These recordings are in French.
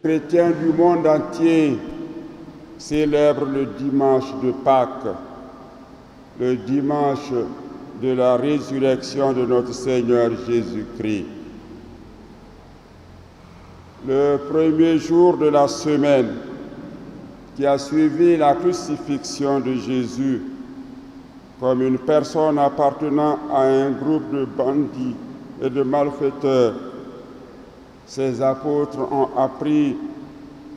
Chrétiens du monde entier célèbrent le dimanche de Pâques, le dimanche de la résurrection de notre Seigneur Jésus-Christ. Le premier jour de la semaine qui a suivi la crucifixion de Jésus, comme une personne appartenant à un groupe de bandits et de malfaiteurs, ses apôtres ont appris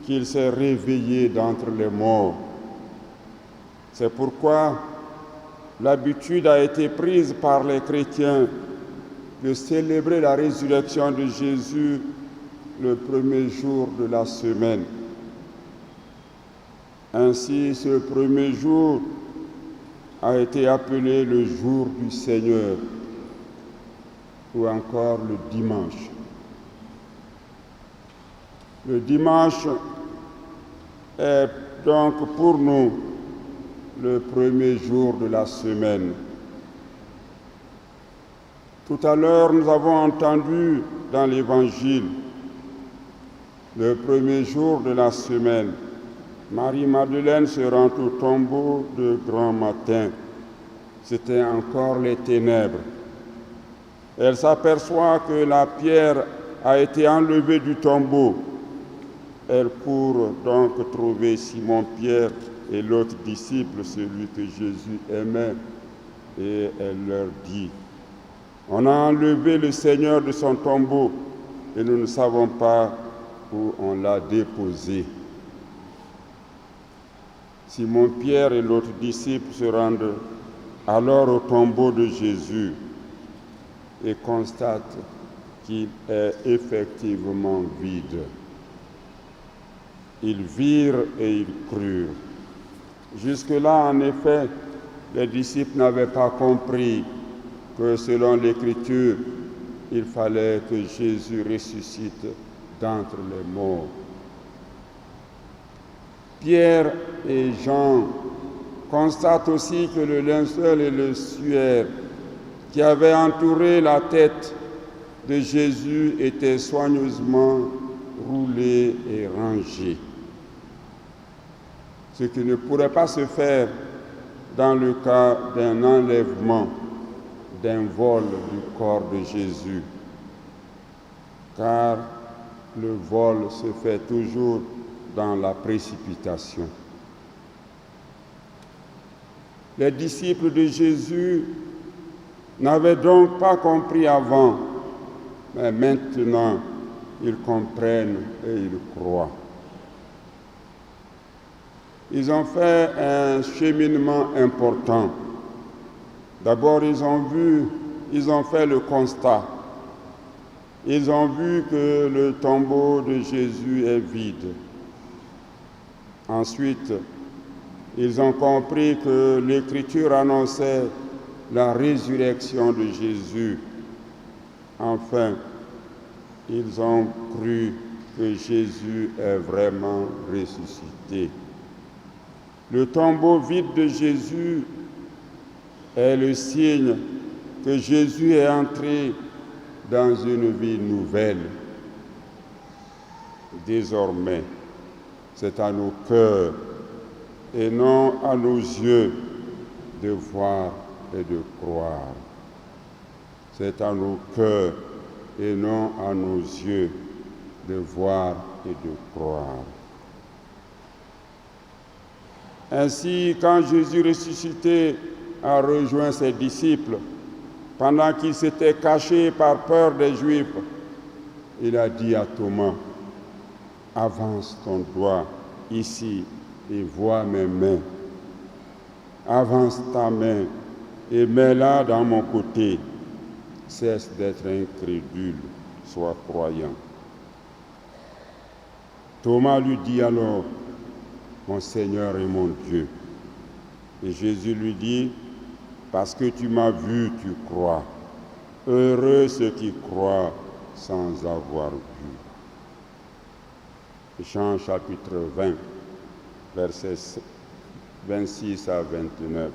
qu'il s'est réveillé d'entre les morts. C'est pourquoi l'habitude a été prise par les chrétiens de célébrer la résurrection de Jésus le premier jour de la semaine. Ainsi, ce premier jour a été appelé le jour du Seigneur, ou encore le dimanche. Le dimanche est donc pour nous le premier jour de la semaine. Tout à l'heure, nous avons entendu dans l'Évangile, le premier jour de la semaine, Marie-Madeleine se rend au tombeau de grand matin. C'était encore les ténèbres. Elle s'aperçoit que la pierre a été enlevée du tombeau. Elle court donc trouver Simon-Pierre et l'autre disciple, celui que Jésus aimait, et elle leur dit, « On a enlevé le Seigneur de son tombeau et nous ne savons pas où on l'a déposé. » Simon-Pierre et l'autre disciple se rendent alors au tombeau de Jésus et constatent qu'il est effectivement vide. Ils virent et ils crurent. Jusque-là, en effet, les disciples n'avaient pas compris que selon l'Écriture, il fallait que Jésus ressuscite d'entre les morts. Pierre et Jean constatent aussi que le linceul et le suaire qui avaient entouré la tête de Jésus étaient soigneusement roulés et rangés. Ce qui ne pourrait pas se faire dans le cas d'un enlèvement, d'un vol du corps de Jésus, car le vol se fait toujours dans la précipitation. Les disciples de Jésus n'avaient donc pas compris avant, mais maintenant ils comprennent et ils croient. Ils ont fait un cheminement important. D'abord, ils ont fait le constat. Ils ont vu que le tombeau de Jésus est vide. Ensuite, ils ont compris que l'Écriture annonçait la résurrection de Jésus. Enfin, ils ont cru que Jésus est vraiment ressuscité. Le tombeau vide de Jésus est le signe que Jésus est entré dans une vie nouvelle. Désormais, c'est à nos cœurs et non à nos yeux de voir et de croire. C'est à nos cœurs et non à nos yeux de voir et de croire. Ainsi, quand Jésus ressuscité a rejoint ses disciples, pendant qu'ils s'étaient cachés par peur des Juifs, il a dit à Thomas, « Avance ton doigt ici et vois mes mains. Avance ta main et mets-la dans mon côté. Cesse d'être incrédule, sois croyant. » Thomas lui dit alors, « Mon Seigneur et mon Dieu. » Et Jésus lui dit, « Parce que tu m'as vu, tu crois. Heureux ceux qui croient sans avoir vu. » Jean chapitre 20, versets 26 à 29.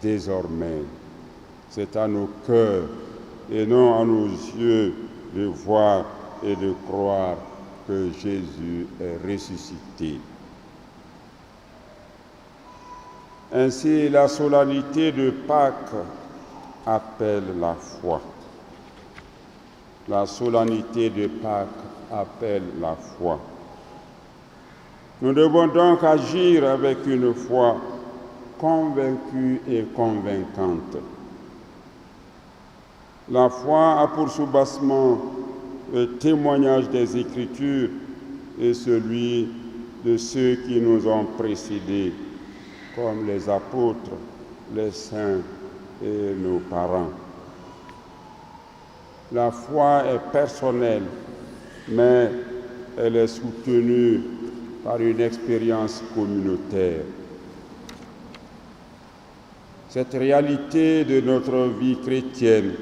Désormais, c'est à nos cœurs et non à nos yeux de voir et de croire que Jésus est ressuscité. Ainsi, la solennité de Pâques appelle la foi. La solennité de Pâques appelle la foi. Nous devons donc agir avec une foi convaincue et convaincante. La foi a pour soubassement le témoignage des Écritures et celui de ceux qui nous ont précédés, comme les apôtres, les saints et nos parents. La foi est personnelle, mais elle est soutenue par une expérience communautaire. Cette réalité de notre vie chrétienne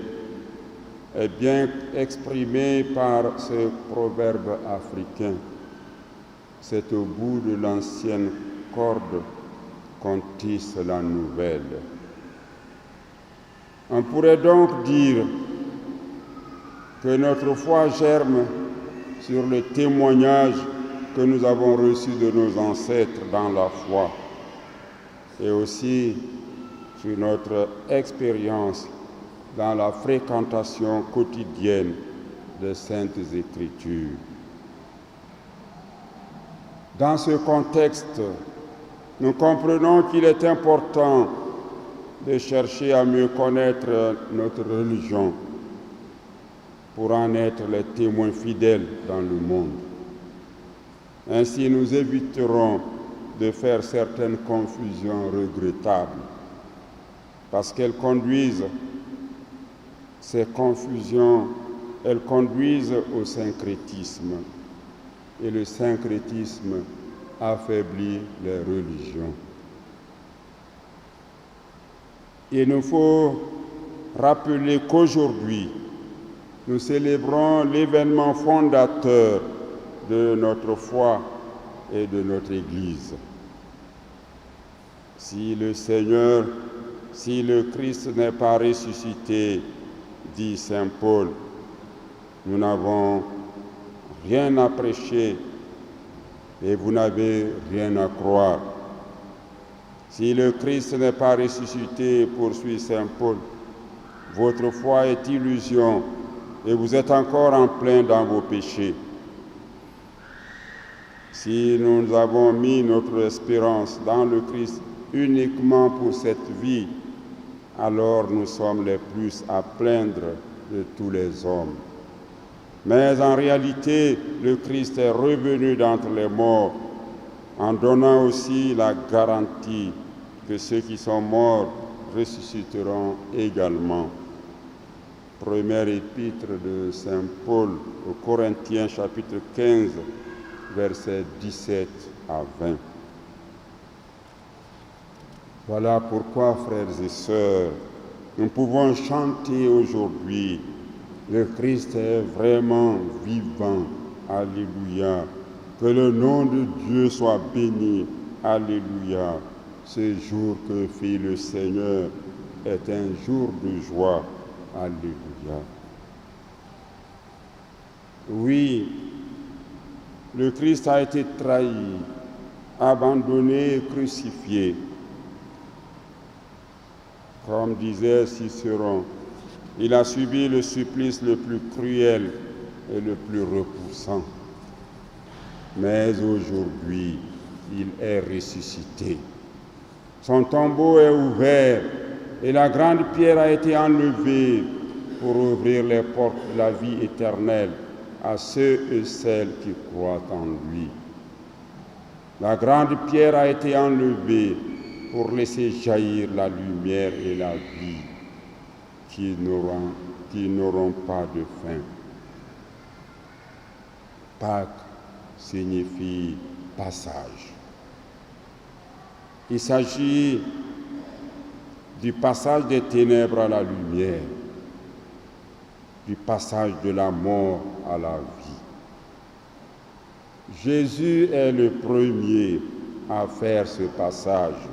est bien exprimée par ce proverbe africain. C'est au bout de l'ancienne corde qu'on tisse la nouvelle. On pourrait donc dire que notre foi germe sur le témoignage que nous avons reçu de nos ancêtres dans la foi et aussi sur notre expérience dans la fréquentation quotidienne des Saintes Écritures. Dans ce contexte, nous comprenons qu'il est important de chercher à mieux connaître notre religion pour en être les témoins fidèles dans le monde. Ainsi, nous éviterons de faire certaines confusions regrettables parce qu'elles conduisent, ces confusions, elles conduisent au syncrétisme. Et le syncrétisme affaiblit les religions. Il nous faut rappeler qu'aujourd'hui, nous célébrons l'événement fondateur de notre foi et de notre Église. Si le Christ n'est pas ressuscité, dit saint Paul, nous n'avons rien à prêcher et vous n'avez rien à croire. Si le Christ n'est pas ressuscité, poursuit saint Paul, votre foi est illusion et vous êtes encore en plein dans vos péchés. Si nous avons mis notre espérance dans le Christ uniquement pour cette vie, alors nous sommes les plus à plaindre de tous les hommes. Mais en réalité, le Christ est revenu d'entre les morts en donnant aussi la garantie que ceux qui sont morts ressusciteront également. Première épître de saint Paul aux Corinthiens, chapitre 15, versets 17 à 20. Voilà pourquoi, frères et sœurs, nous pouvons chanter aujourd'hui: le Christ est vraiment vivant, alléluia. Que le nom de Dieu soit béni, alléluia. Ce jour que fit le Seigneur est un jour de joie, alléluia. Oui, le Christ a été trahi, abandonné et crucifié. Comme disait Cicéron, il a subi le supplice le plus cruel et le plus repoussant. Mais aujourd'hui, il est ressuscité. Son tombeau est ouvert et la grande pierre a été enlevée pour ouvrir les portes de la vie éternelle à ceux et celles qui croient en lui. La grande pierre a été enlevée pour laisser jaillir la lumière et la vie qui n'auront pas de fin. Pâques signifie passage. Il s'agit du passage des ténèbres à la lumière, du passage de la mort à la vie. Jésus est le premier à faire ce passage.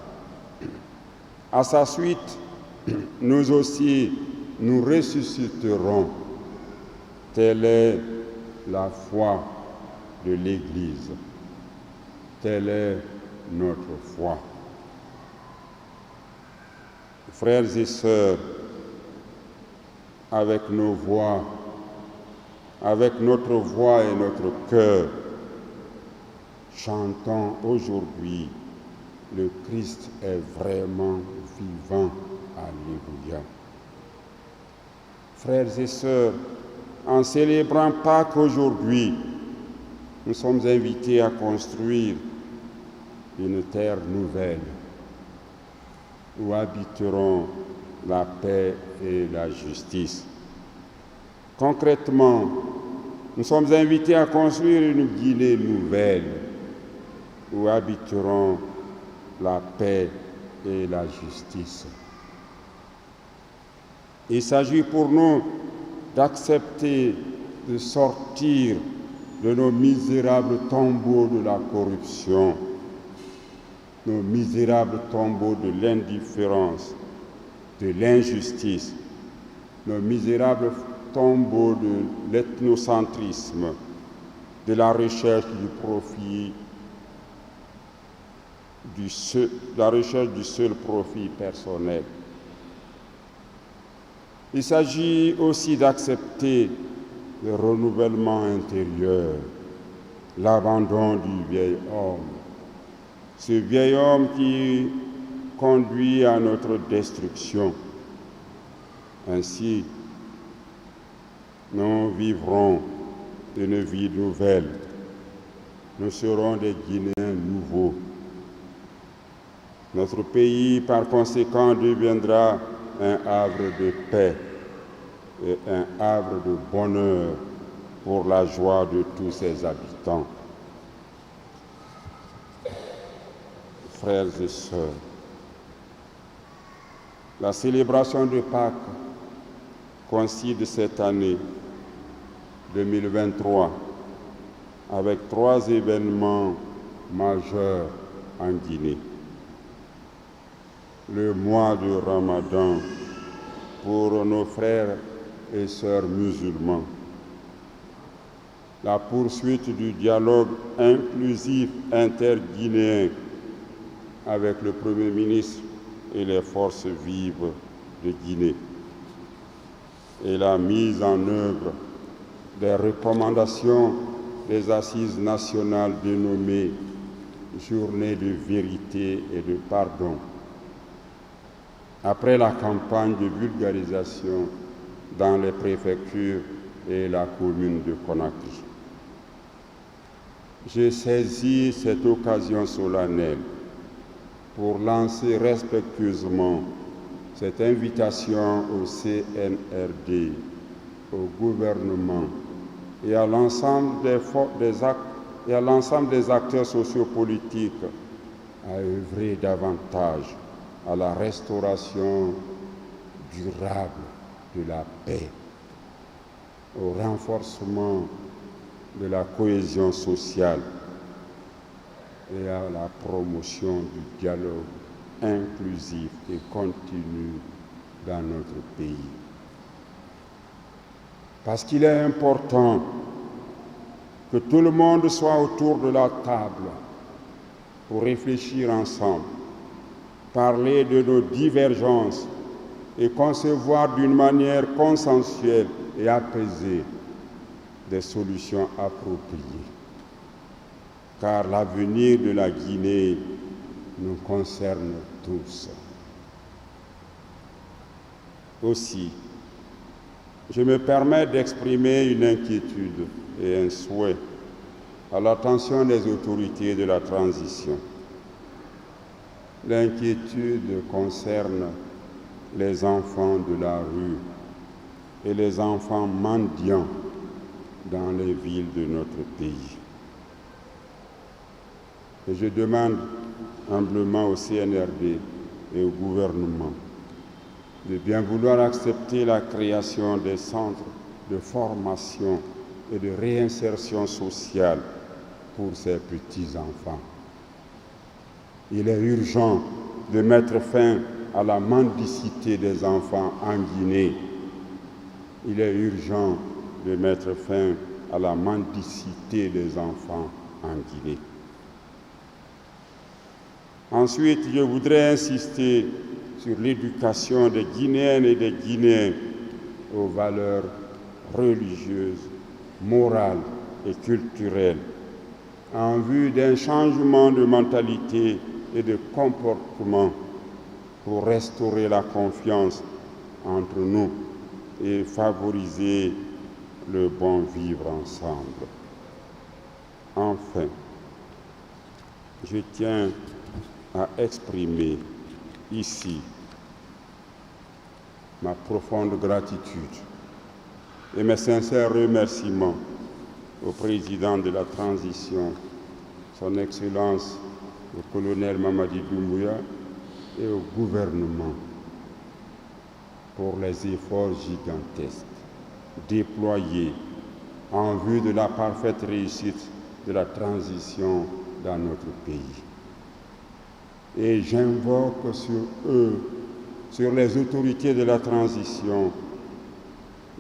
À sa suite, nous aussi, nous ressusciterons. Telle est la foi de l'Église. Telle est notre foi. Frères et sœurs, avec nos voix, avec notre voix et notre cœur, chantons aujourd'hui, le Christ est vraiment vivant. Alléluia. Frères et sœurs, en célébrant Pâques aujourd'hui, nous sommes invités à construire une terre nouvelle où habiteront la paix et la justice. Concrètement, nous sommes invités à construire une Guinée nouvelle où habiteront la paix et la justice. Il s'agit pour nous d'accepter de sortir de nos misérables tombeaux de la corruption, nos misérables tombeaux de l'indifférence, de l'injustice, nos misérables tombeaux de l'ethnocentrisme, de la recherche du profit, la recherche du seul profit personnel. Il s'agit aussi d'accepter le renouvellement intérieur, l'abandon du vieil homme, ce vieil homme qui conduit à notre destruction. Ainsi, nous vivrons une vie nouvelle. Nous serons des Guinéens nouveaux. Notre pays, par conséquent, deviendra un havre de paix et un havre de bonheur pour la joie de tous ses habitants. Frères et sœurs, la célébration de Pâques coïncide cette année 2023 avec 3 événements majeurs en Guinée. Le mois de Ramadan pour nos frères et sœurs musulmans, la poursuite du dialogue inclusif interguinéen avec le Premier ministre et les forces vives de Guinée, et la mise en œuvre des recommandations des assises nationales dénommées Journée de vérité et de pardon, après la campagne de vulgarisation dans les préfectures et la commune de Conakry. J'ai saisi cette occasion solennelle pour lancer respectueusement cette invitation au CNRD, au gouvernement et à l'ensemble des acteurs sociopolitiques à œuvrer davantage à la restauration durable de la paix, au renforcement de la cohésion sociale et à la promotion du dialogue inclusif et continu dans notre pays. Parce qu'il est important que tout le monde soit autour de la table pour réfléchir ensemble, parler de nos divergences et concevoir d'une manière consensuelle et apaisée des solutions appropriées. Car l'avenir de la Guinée nous concerne tous. Aussi, je me permets d'exprimer une inquiétude et un souhait à l'attention des autorités de la transition. L'inquiétude concerne les enfants de la rue et les enfants mendiants dans les villes de notre pays. Et je demande humblement au CNRD et au gouvernement de bien vouloir accepter la création des centres de formation et de réinsertion sociale pour ces petits-enfants. Il est urgent de mettre fin à la mendicité des enfants en Guinée. Il est urgent de mettre fin à la mendicité des enfants en Guinée. Ensuite, je voudrais insister sur l'éducation des Guinéennes et des Guinéens aux valeurs religieuses, morales et culturelles, en vue d'un changement de mentalité et de comportement pour restaurer la confiance entre nous et favoriser le bon vivre ensemble. Enfin, je tiens à exprimer ici ma profonde gratitude et mes sincères remerciements au président de la transition, son Excellence le colonel Mamadi Doumbouya, et au gouvernement pour les efforts gigantesques déployés en vue de la parfaite réussite de la transition dans notre pays. Et j'invoque sur eux, sur les autorités de la transition,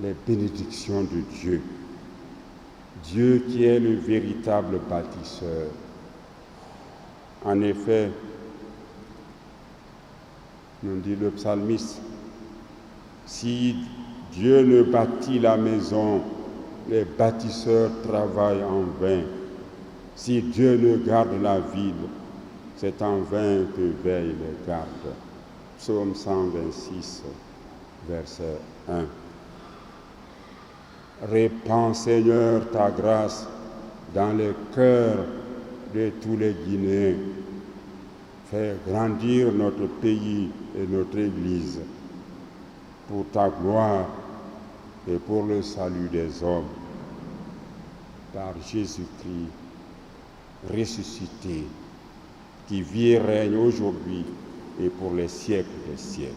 les bénédictions de Dieu. Dieu qui est le véritable bâtisseur. En effet, nous dit le psalmiste, si Dieu ne bâtit la maison, les bâtisseurs travaillent en vain. Si Dieu ne garde la ville, c'est en vain que veillent les gardes. Psaume 126, verset 1. Répands, Seigneur, ta grâce dans les cœurs de tous les Guinéens. Fais grandir notre pays et notre Église pour ta gloire et pour le salut des hommes. Par Jésus-Christ ressuscité, qui vit et règne aujourd'hui et pour les siècles des siècles.